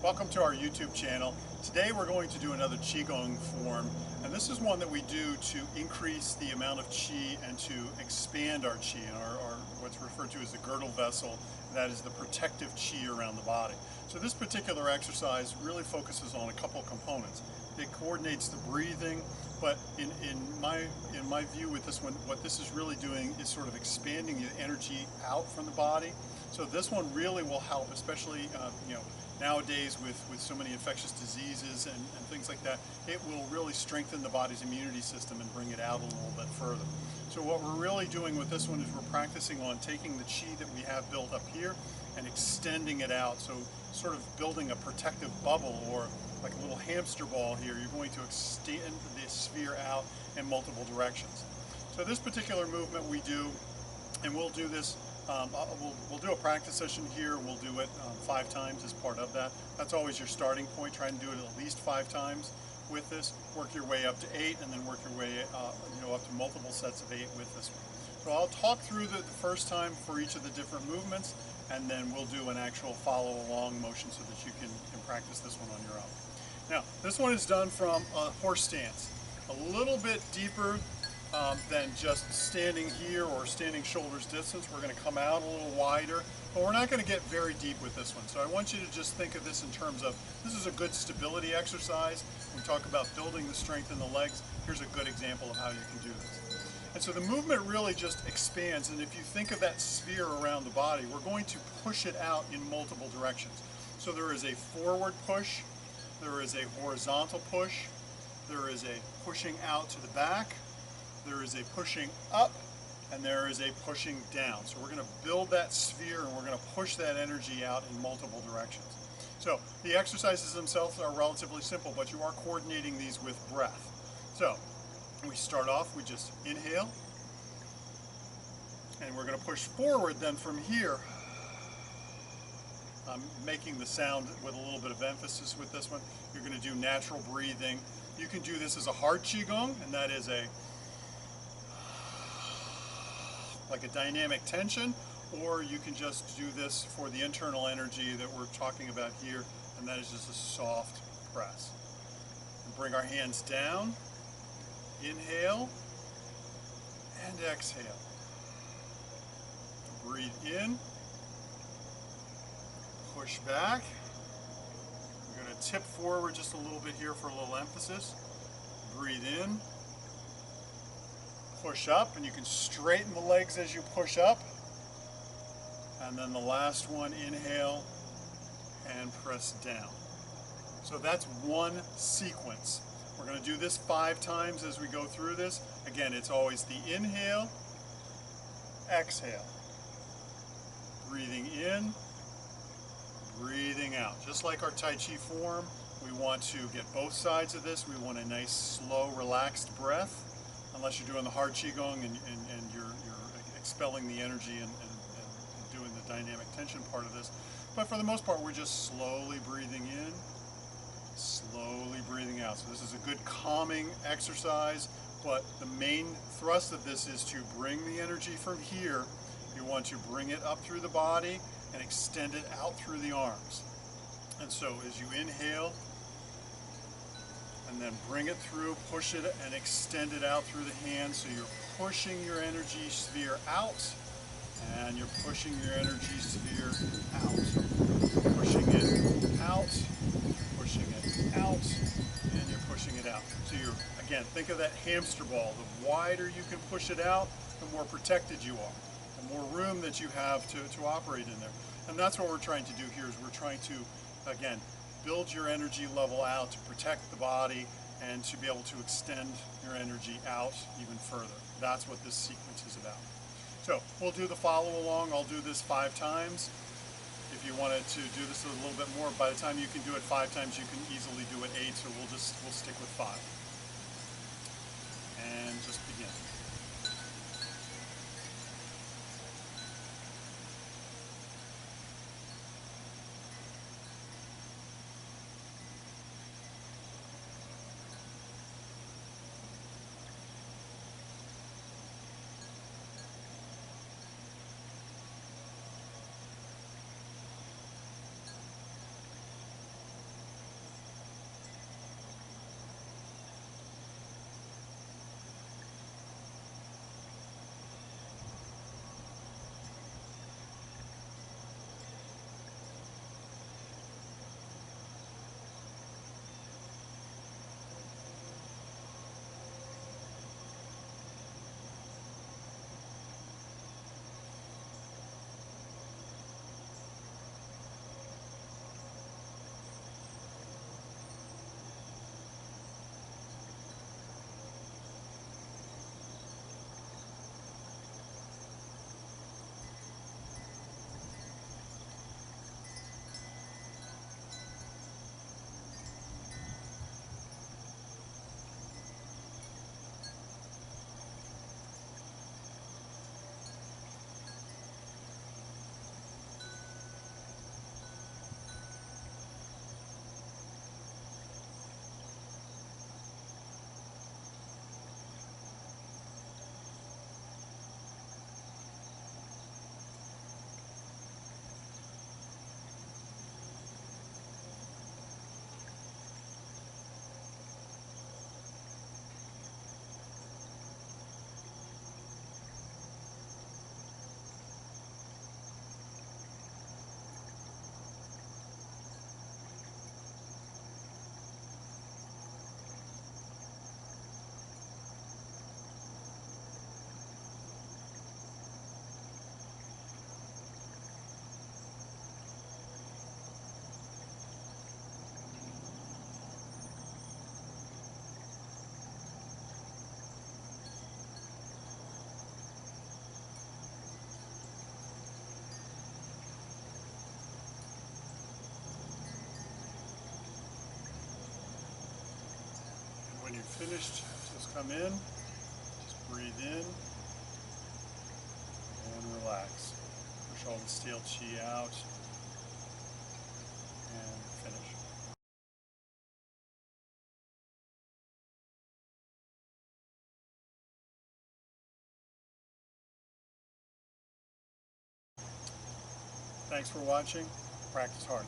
Welcome to our YouTube channel. Today we're going to do another Qigong form, and this is one that we do to increase the amount of Qi and to expand our Qi, and our what's referred to as the girdle vessel, and that is the protective Qi around the body. So this particular exercise really focuses on a couple components. It coordinates the breathing, but in my view with this one, what this is really doing is sort of expanding the energy out from the body. So this one really will help, especially nowadays with so many infectious diseases and things like that. It will really strengthen the body's immunity system and bring it out a little bit further. So what we're really doing with this one is we're practicing on taking the Qi that we have built up here and extending it out. So sort of building a protective bubble, or like a little hamster ball here. You're going to extend the sphere out in multiple directions. So this particular movement we do, and we'll do this, we'll do a practice session here. We'll do it 5 times as part of that. That's always your starting point. Try and do it at least 5 times with this. Work your way up to 8, and then work your way up to multiple sets of 8 with this one. So I'll talk through the first time for each of the different movements, and then we'll do an actual follow-along motion so that you can practice this one on your own. Now, this one is done from a horse stance, a little bit deeper than just standing here or standing shoulders distance. We're going to come out a little wider, but we're not going to get very deep with this one. So I want you to just think of this in terms of, this is a good stability exercise. When we talk about building the strength in the legs, here's a good example of how you can do this. And so the movement really just expands, and if you think of that sphere around the body, we're going to push it out in multiple directions. So there is a forward push, there is a horizontal push, there is a pushing out to the back, there is a pushing up, and there is a pushing down. So we're going to build that sphere, and we're going to push that energy out in multiple directions. So the exercises themselves are relatively simple, but you are coordinating these with breath. So we start off, we just inhale, and we're going to push forward. Then from here, I'm making the sound with a little bit of emphasis with this one. You're going to do natural breathing. You can do this as a hard Qigong, and that is like a dynamic tension, or you can just do this for the internal energy that we're talking about here, and that is just a soft press. And bring our hands down, inhale, and exhale. Breathe in, push back. We're going to tip forward just a little bit here for a little emphasis. Breathe in, push up, and you can straighten the legs as you push up. And then the last one, inhale and press down. So that's one sequence. We're going to do this 5 times as we go through this. Again, it's always the inhale, exhale. Breathing in, breathing out. Just like our Tai Chi form, we want to get both sides of this. We want a nice, slow, relaxed breath. Unless you're doing the hard Qigong and you're expelling the energy and doing the dynamic tension part of this. But for the most part, we're just slowly breathing in, slowly breathing out. So this is a good calming exercise, but the main thrust of this is to bring the energy from here. You want to bring it up through the body and extend it out through the arms. And so as you inhale, and then bring it through, push it and extend it out through the hands. So you're pushing your energy sphere out, and you're pushing your energy sphere out. Pushing it out, pushing it out, and you're pushing it out. So you're, again, think of that hamster ball. The wider you can push it out, the more protected you are, the more room that you have to operate in there. And that's what we're trying to do here, is we're trying to, again, build your energy level out to protect the body and to be able to extend your energy out even further. That's what this sequence is about. So we'll do the follow along. I'll do this 5 times. If you wanted to do this a little bit more, by the time you can do it 5 times, you can easily do it 8, so we'll stick with 5. And just begin. finished, just come in, just breathe in and relax. Push all the stale chi out and finish. Thanks for watching. Practice hard.